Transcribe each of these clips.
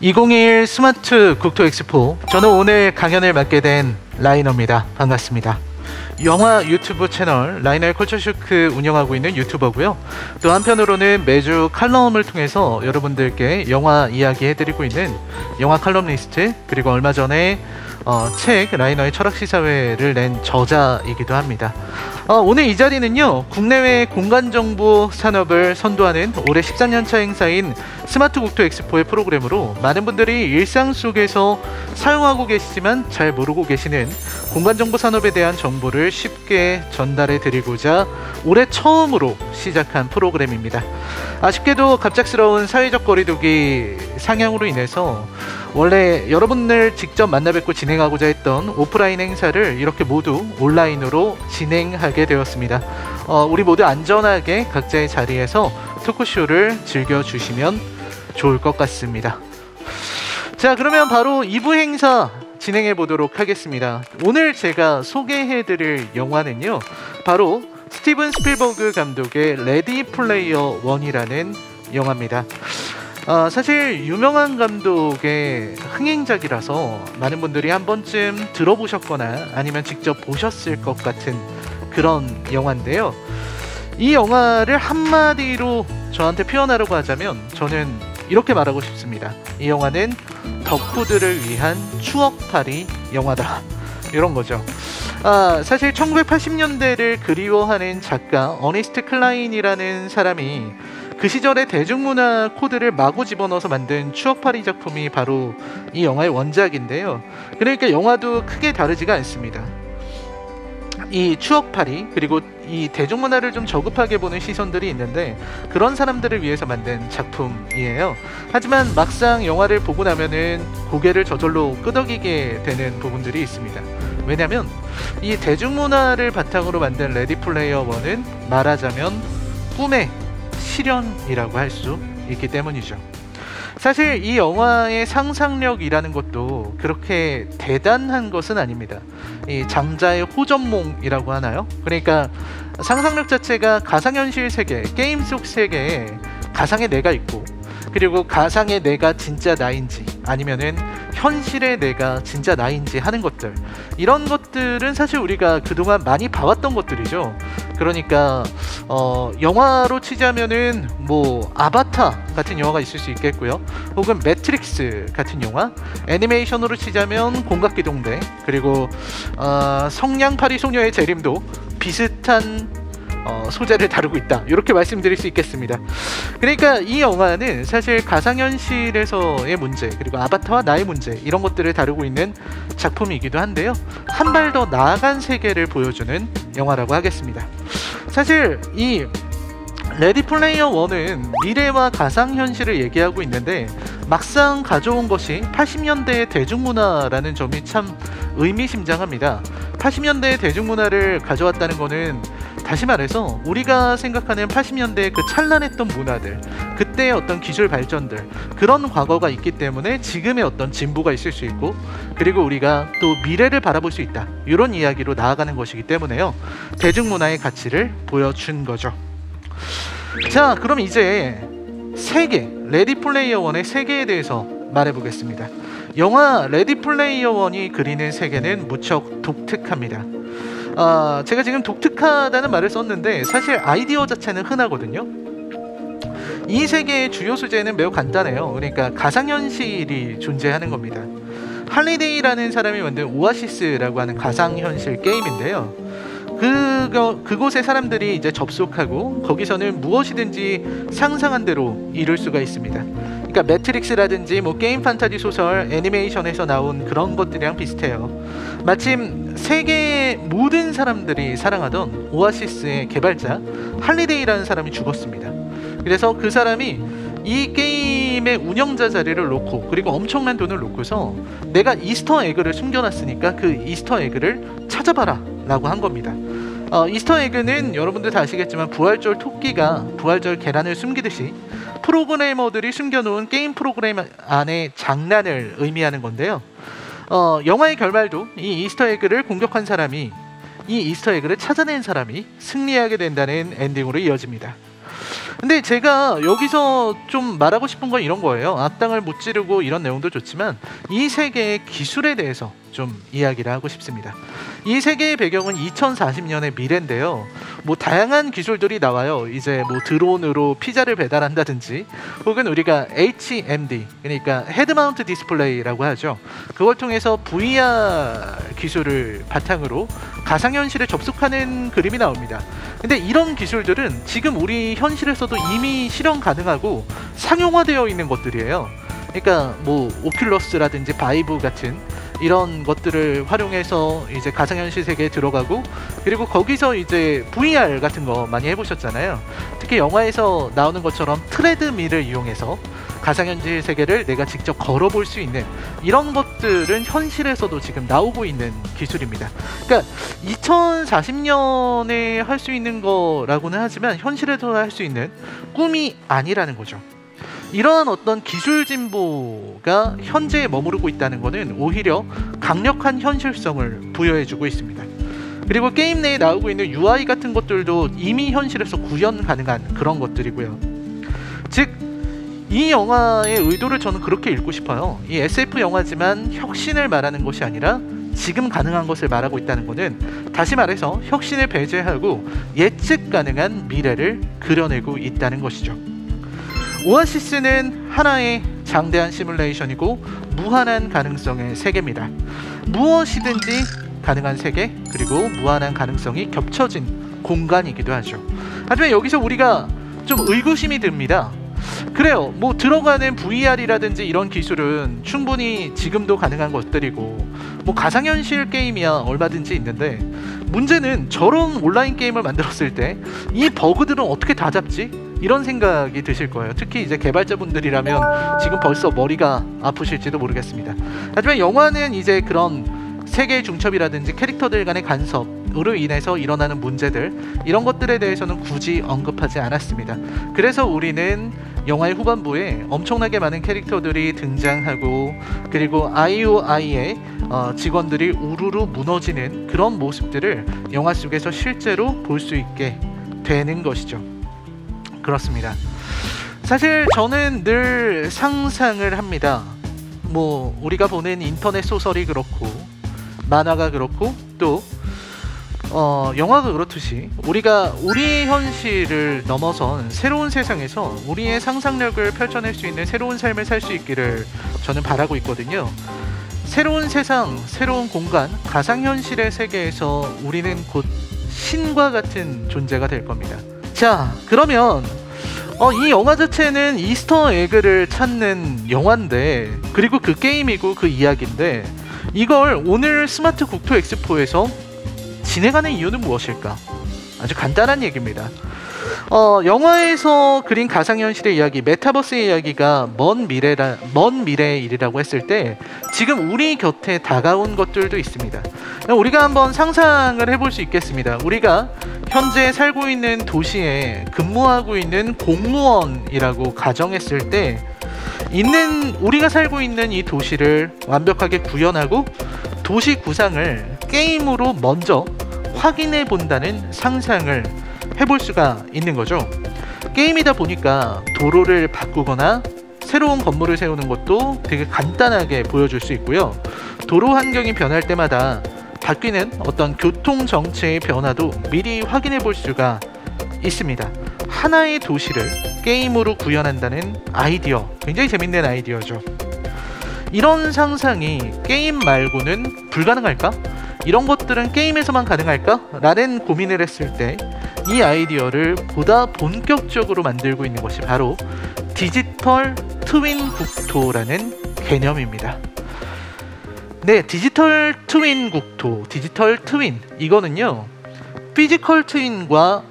2021 스마트 국토 엑스포, 저는 오늘 강연을 맡게 된 라이너입니다. 반갑습니다. 영화 유튜브 채널 라이너의 컬처쇼크 운영하고 있는 유튜버고요. 또 한편으로는 매주 칼럼을 통해서 여러분들께 영화 이야기 해드리고 있는 영화 칼럼니스트, 그리고 얼마 전에 책 라이너의 철학시사회를 낸 저자이기도 합니다. 오늘 이 자리는요, 국내외 공간정보 산업을 선도하는 올해 13년차 행사인 스마트 국토 엑스포의 프로그램으로 많은 분들이 일상 속에서 사용하고 계시지만 잘 모르고 계시는 공간정보 산업에 대한 정보를 쉽게 전달해 드리고자 올해 처음으로 시작한 프로그램입니다. 아쉽게도 갑작스러운 사회적 거리두기 상향으로 인해서 원래 여러분을 직접 만나 뵙고 진행하고자 했던 오프라인 행사를 이렇게 모두 온라인으로 진행하게 되었습니다. 우리 모두 안전하게 각자의 자리에서 토크쇼를 즐겨주시면 좋을 것 같습니다. 자, 그러면 바로 2부 행사 진행해 보도록 하겠습니다. 오늘 제가 소개해 드릴 영화는요, 바로 스티븐 스필버그 감독의 레디 플레이어 1이라는 영화입니다. 사실 유명한 감독의 흥행작이라서 많은 분들이 한 번쯤 들어보셨거나 아니면 직접 보셨을 것 같은 그런 영화인데요. 이 영화를 한마디로 저한테 표현하려고 하자면 저는 이렇게 말하고 싶습니다. 이 영화는 덕후들을 위한 추억팔이 영화다, 이런 거죠. 사실 1980년대를 그리워하는 작가 어니스트 클라인이라는 사람이 그 시절의 대중문화 코드를 마구 집어넣어서 만든 추억팔이 작품이 바로 이 영화의 원작인데요. 그러니까 영화도 크게 다르지가 않습니다. 이 추억팔이, 그리고 이 대중문화를 좀 저급하게 보는 시선들이 있는데 그런 사람들을 위해서 만든 작품이에요. 하지만 막상 영화를 보고 나면은 고개를 저절로 끄덕이게 되는 부분들이 있습니다. 왜냐면 이 대중문화를 바탕으로 만든 레디 플레이어 1은 말하자면 꿈의 실현이라고 할 수 있기 때문이죠. 사실 이 영화의 상상력이라는 것도 그렇게 대단한 것은 아닙니다. 이 장자의 호전몽이라고 하나요? 그러니까 상상력 자체가 가상현실 세계, 게임 속 세계에 가상의 내가 있고, 그리고 가상의 내가 진짜 나인지 아니면은 현실의 내가 진짜 나인지 하는 것들, 이런 것들은 사실 우리가 그동안 많이 봐왔던 것들이죠. 그러니까 영화로 치자면은 뭐 아바타 같은 영화가 있을 수 있겠고요, 혹은 매트릭스 같은 영화, 애니메이션으로 치자면 공각기동대, 그리고 성냥팔이 소녀의 재림도 비슷한 소재를 다루고 있다, 이렇게 말씀드릴 수 있겠습니다. 그러니까 이 영화는 사실 가상현실에서의 문제, 그리고 아바타와 나의 문제, 이런 것들을 다루고 있는 작품이기도 한데요, 한 발 더 나아간 세계를 보여주는 영화라고 하겠습니다. 사실 이 레디 플레이어 1은 미래와 가상현실을 얘기하고 있는데 막상 가져온 것이 80년대의 대중문화라는 점이 참 의미심장합니다. 80년대의 대중문화를 가져왔다는 거는 다시 말해서 우리가 생각하는 80년대의 그 찬란했던 문화들, 그때의 어떤 기술 발전들, 그런 과거가 있기 때문에 지금의 어떤 진보가 있을 수 있고, 그리고 우리가 또 미래를 바라볼 수 있다, 이런 이야기로 나아가는 것이기 때문에요, 대중문화의 가치를 보여준 거죠. 자, 그럼 이제 세계, 레디 플레이어 1의 세계에 대해서 말해보겠습니다. 영화 레디 플레이어 1이 그리는 세계는 무척 독특합니다. 제가 지금 독특하다는 말을 썼는데 사실 아이디어 자체는 흔하거든요. 이 세계의 주요 소재는 매우 간단해요. 그러니까 가상현실이 존재하는 겁니다. 할리데이라는 사람이 만든 오아시스라고 하는 가상현실 게임인데요, 그곳에 사람들이 이제 접속하고 거기서는 무엇이든지 상상한 대로 이룰 수가 있습니다. 그러니까 매트릭스라든지 뭐 게임 판타지 소설, 애니메이션에서 나온 그런 것들이랑 비슷해요. 마침 세계의 모든 사람들이 사랑하던 오아시스의 개발자 할리데이라는 사람이 죽었습니다. 그래서 그 사람이 이 게임의 운영자 자리를 놓고, 그리고 엄청난 돈을 놓고서 내가 이스터 에그를 숨겨놨으니까 그 이스터 에그를 찾아봐라 라고 한 겁니다. 이스터 에그는 여러분들 다 아시겠지만 부활절 토끼가 부활절 계란을 숨기듯이 프로그래머들이 숨겨놓은 게임 프로그램 안에 장난을 의미하는 건데요, 영화의 결말도 이 이스터 에그를 공격한 사람이, 이 이스터 에그를 찾아낸 사람이 승리하게 된다는 엔딩으로 이어집니다. 근데 제가 여기서 좀 말하고 싶은 건 이런 거예요. 악당을 무찌르고 이런 내용도 좋지만 이 세계의 기술에 대해서 좀 이야기를 하고 싶습니다. 이 세계의 배경은 2040년의 미래인데요. 뭐 다양한 기술들이 나와요. 이제 뭐 드론으로 피자를 배달한다든지, 혹은 우리가 HMD, 그러니까 헤드마운트 디스플레이라고 하죠. 그걸 통해서 VR 기술을 바탕으로 가상현실에 접속하는 그림이 나옵니다. 근데 이런 기술들은 지금 우리 현실에서도 이미 실현 가능하고 상용화되어 있는 것들이에요. 그러니까 뭐 오큘러스라든지 바이브 같은 이런 것들을 활용해서 이제 가상현실 세계에 들어가고, 그리고 거기서 이제 VR 같은 거 많이 해보셨잖아요. 특히 영화에서 나오는 것처럼 트레드밀을 이용해서 가상현실 세계를 내가 직접 걸어볼 수 있는 이런 것들은 현실에서도 지금 나오고 있는 기술입니다. 그러니까 2040년에 할 수 있는 거라고는 하지만 현실에서 할 수 있는 꿈이 아니라는 거죠. 이러한 어떤 기술 진보가 현재에 머무르고 있다는 것은 오히려 강력한 현실성을 부여해주고 있습니다. 그리고 게임 내에 나오고 있는 UI 같은 것들도 이미 현실에서 구현 가능한 그런 것들이고요. 즉, 이 영화의 의도를 저는 그렇게 읽고 싶어요. 이 SF 영화지만 혁신을 말하는 것이 아니라 지금 가능한 것을 말하고 있다는 것은, 다시 말해서 혁신을 배제하고 예측 가능한 미래를 그려내고 있다는 것이죠. 오아시스는 하나의 장대한 시뮬레이션이고 무한한 가능성의 세계입니다. 무엇이든지 가능한 세계, 그리고 무한한 가능성이 겹쳐진 공간이기도 하죠. 하지만 여기서 우리가 좀 의구심이 듭니다. 그래요, 뭐 들어가는 VR이라든지 이런 기술은 충분히 지금도 가능한 것들이고, 뭐 가상현실 게임이야 얼마든지 있는데, 문제는 저런 온라인 게임을 만들었을 때 이 버그들은 어떻게 다 잡지? 이런 생각이 드실 거예요. 특히 이제 개발자분들이라면 지금 벌써 머리가 아프실지도 모르겠습니다. 하지만 영화는 이제 그런 세계의 중첩이라든지 캐릭터들 간의 간섭으로 인해서 일어나는 문제들, 이런 것들에 대해서는 굳이 언급하지 않았습니다. 그래서 우리는 영화의 후반부에 엄청나게 많은 캐릭터들이 등장하고, 그리고 IOI의 직원들이 우르르 무너지는 그런 모습들을 영화 속에서 실제로 볼 수 있게 되는 것이죠. 그렇습니다. 사실 저는 늘 상상을 합니다. 뭐 우리가 보는 인터넷 소설이 그렇고 만화가 그렇고 또 영화가 그렇듯이 우리가 우리의 현실을 넘어선 새로운 세상에서 우리의 상상력을 펼쳐낼 수 있는 새로운 삶을 살 수 있기를 저는 바라고 있거든요. 새로운 세상, 새로운 공간, 가상현실의 세계에서 우리는 곧 신과 같은 존재가 될 겁니다. 자, 그러면 이 영화 자체는 이스터 에그를 찾는 영화인데, 그리고 그 게임이고 그 이야기인데, 이걸 오늘 스마트 국토 엑스포에서 진행하는 이유는 무엇일까? 아주 간단한 얘기입니다. 영화에서 그린 가상현실의 이야기, 메타버스의 이야기가 먼 미래의 일이라고 했을 때 지금 우리 곁에 다가온 것들도 있습니다. 우리가 한번 상상을 해볼 수 있겠습니다. 우리가 현재 살고 있는 도시에 근무하고 있는 공무원이라고 가정했을 때 우리가 살고 있는 이 도시를 완벽하게 구현하고 도시 구상을 게임으로 먼저 확인해 본다는 상상을 해볼 수가 있는 거죠. 게임이다 보니까 도로를 바꾸거나 새로운 건물을 세우는 것도 되게 간단하게 보여줄 수 있고요. 도로 환경이 변할 때마다 바뀌는 어떤 교통 정체의 변화도 미리 확인해 볼 수가 있습니다. 하나의 도시를 게임으로 구현한다는 아이디어, 굉장히 재밌는 아이디어죠. 이런 상상이 게임 말고는 불가능할까? 이런 것들은 게임에서만 가능할까? 라는 고민을 했을 때 이 아이디어를 보다 본격적으로 만들고 있는 것이 바로 디지털 트윈 국토라는 개념입니다. 네, 디지털 트윈 국토, 디지털 트윈, 이거는요 피지컬 트윈과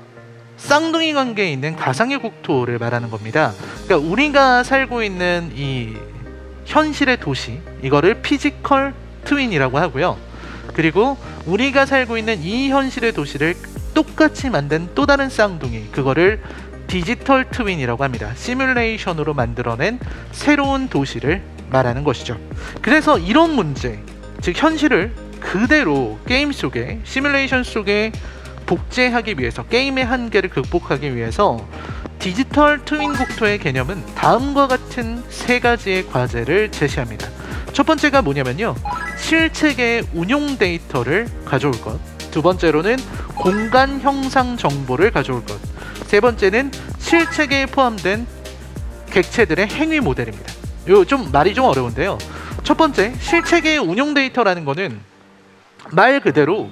쌍둥이 관계에 있는 가상의 국토를 말하는 겁니다. 그러니까 우리가 살고 있는 이 현실의 도시, 이거를 피지컬 트윈이라고 하고요. 그리고 우리가 살고 있는 이 현실의 도시를 똑같이 만든 또 다른 쌍둥이, 그거를 디지털 트윈이라고 합니다. 시뮬레이션으로 만들어낸 새로운 도시를 말하는 것이죠. 그래서 이런 문제, 즉 현실을 그대로 게임 속에, 시뮬레이션 속에 복제하기 위해서, 게임의 한계를 극복하기 위해서 디지털 트윈 국토의 개념은 다음과 같은 세 가지의 과제를 제시합니다. 첫 번째가 뭐냐면요, 실체계의 운용 데이터를 가져올 것, 두 번째로는 공간 형상 정보를 가져올 것, 세 번째는 실체계에 포함된 객체들의 행위 모델입니다. 요 좀 말이 좀 어려운데요, 첫 번째 실체계의 운용 데이터라는 거는 말 그대로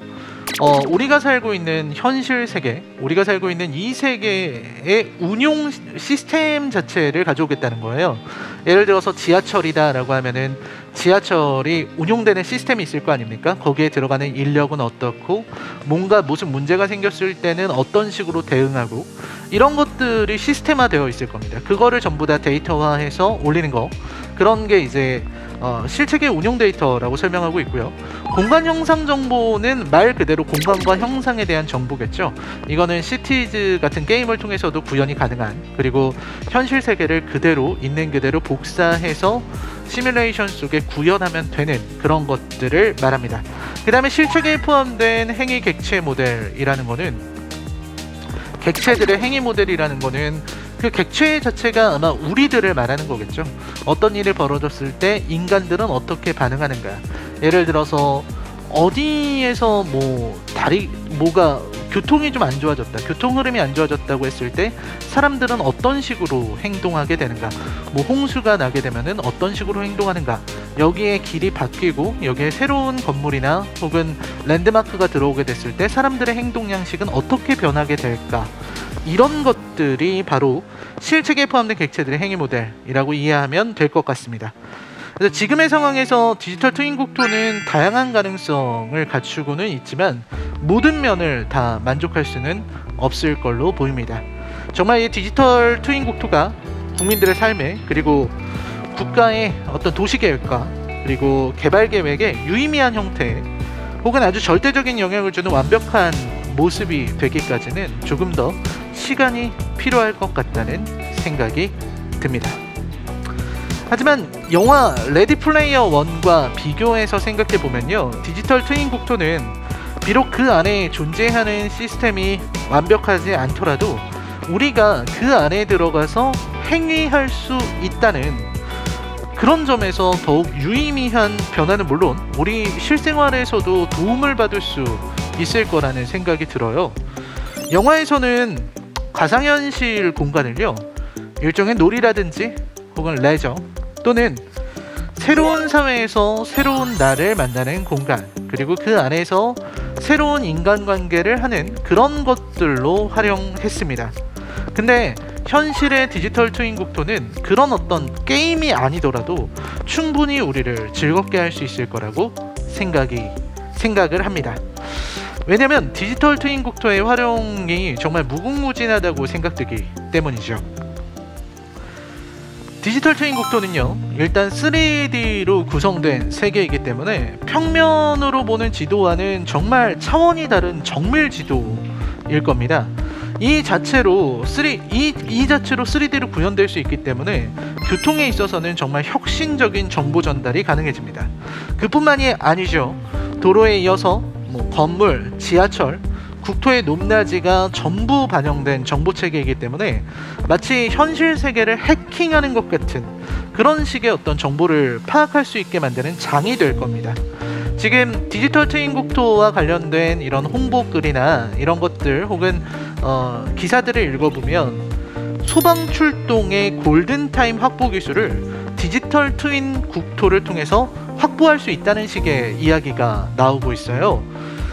우리가 살고 있는 현실 세계, 우리가 살고 있는 이 세계의 운용 시스템 자체를 가져오겠다는 거예요. 예를 들어서 지하철이다 라고 하면은 지하철이 운용되는 시스템이 있을 거 아닙니까? 거기에 들어가는 인력은 어떻고, 뭔가 무슨 문제가 생겼을 때는 어떤 식으로 대응하고, 이런 것들이 시스템화 되어 있을 겁니다. 그거를 전부 다 데이터화해서 올리는 거, 그런 게 이제 실체계 운용 데이터라고 설명하고 있고요. 공간 형상 정보는 말 그대로 공간과 형상에 대한 정보겠죠. 이거는 시티즈 같은 게임을 통해서도 구현이 가능한, 그리고 현실 세계를 그대로 있는 그대로 복사해서 시뮬레이션 속에 구현하면 되는 그런 것들을 말합니다. 그 다음에 실체계에 포함된 행위 객체 모델이라는 거는, 객체들의 행위 모델이라는 거는 그 객체 자체가 아마 우리들을 말하는 거겠죠. 어떤 일이 벌어졌을 때 인간들은 어떻게 반응하는가. 예를 들어서 어디에서 뭐가 교통이 좀 안 좋아졌다, 교통 흐름이 안 좋아졌다고 했을 때 사람들은 어떤 식으로 행동하게 되는가, 뭐 홍수가 나게 되면은 어떤 식으로 행동하는가, 여기에 길이 바뀌고 여기에 새로운 건물이나 혹은 랜드마크가 들어오게 됐을 때 사람들의 행동 양식은 어떻게 변하게 될까, 이런 것들이 바로 실체계에 포함된 객체들의 행위 모델이라고 이해하면 될 것 같습니다. 그래서 지금의 상황에서 디지털 트윈 국토는 다양한 가능성을 갖추고는 있지만 모든 면을 다 만족할 수는 없을 걸로 보입니다. 정말 이 디지털 트윈 국토가 국민들의 삶에, 그리고 국가의 어떤 도시계획과 그리고 개발계획에 유의미한 형태 혹은 아주 절대적인 영향을 주는 완벽한 모습이 되기까지는 조금 더 시간이 필요할 것 같다는 생각이 듭니다. 하지만 영화 레디 플레이어 1과 비교해서 생각해보면요, 디지털 트윈 국토는 비록 그 안에 존재하는 시스템이 완벽하지 않더라도 우리가 그 안에 들어가서 행위할 수 있다는 그런 점에서 더욱 유의미한 변화는 물론 우리 실생활에서도 도움을 받을 수 있을 거라는 생각이 들어요. 영화에서는 가상현실 공간을요, 일종의 놀이라든지 혹은 레저 또는 새로운 사회에서 새로운 나를 만나는 공간, 그리고 그 안에서 새로운 인간관계를 하는 그런 것들로 활용했습니다. 근데 현실의 디지털 트윈 국토는 그런 어떤 게임이 아니더라도 충분히 우리를 즐겁게 할 수 있을 거라고 생각을 합니다. 왜냐면 디지털 트윈 국토의 활용이 정말 무궁무진하다고 생각되기 때문이죠. 디지털 트윈 국토는요, 일단 3D로 구성된 세계이기 때문에 평면으로 보는 지도와는 정말 차원이 다른 정밀 지도일 겁니다. 이 자체로 3D로 구현될 수 있기 때문에 교통에 있어서는 정말 혁신적인 정보 전달이 가능해집니다. 그뿐만이 아니죠. 도로에 이어서 건물, 지하철, 국토의 높낮이가 전부 반영된 정보체계이기 때문에 마치 현실 세계를 해킹하는 것 같은 그런 식의 어떤 정보를 파악할 수 있게 만드는 장이 될 겁니다. 지금 디지털 트윈 국토와 관련된 이런 홍보글이나 이런 것들 혹은 기사들을 읽어보면 소방 출동의 골든타임 확보 기술을 디지털 트윈 국토를 통해서 확보할 수 있다는 식의 이야기가 나오고 있어요.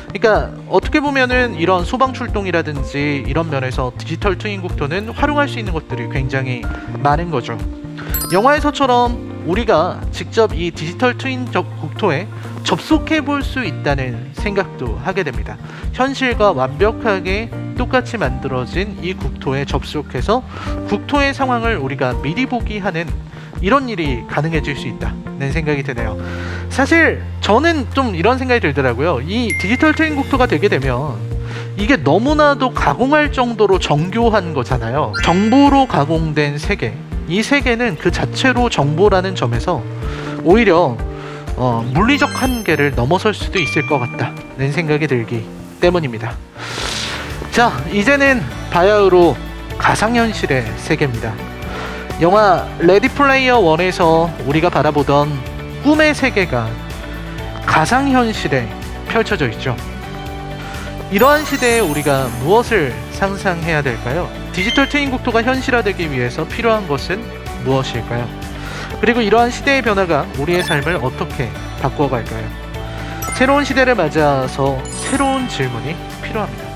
그러니까 어떻게 보면은 이런 소방 출동이라든지 이런 면에서 디지털 트윈 국토는 활용할 수 있는 것들이 굉장히 많은 거죠. 영화에서처럼 우리가 직접 이 디지털 트윈 국토에 접속해 볼 수 있다는 생각도 하게 됩니다. 현실과 완벽하게 똑같이 만들어진 이 국토에 접속해서 국토의 상황을 우리가 미리 보기 하는 이런 일이 가능해질 수 있다는 생각이 드네요. 사실 저는 좀 이런 생각이 들더라고요. 이 디지털 트윈 국토가 되게 되면 이게 너무나도 가공할 정도로 정교한 거잖아요. 정보로 가공된 세계, 이 세계는 그 자체로 정보라는 점에서 오히려 물리적 한계를 넘어설 수도 있을 것 같다는 생각이 들기 때문입니다. 자, 이제는 바야흐로 가상현실의 세계입니다. 영화 레디 플레이어 1에서 우리가 바라보던 꿈의 세계가 가상현실에 펼쳐져 있죠. 이러한 시대에 우리가 무엇을 상상해야 될까요? 디지털 트윈 국토가 현실화되기 위해서 필요한 것은 무엇일까요? 그리고 이러한 시대의 변화가 우리의 삶을 어떻게 바꿔갈까요? 새로운 시대를 맞아서 새로운 질문이 필요합니다.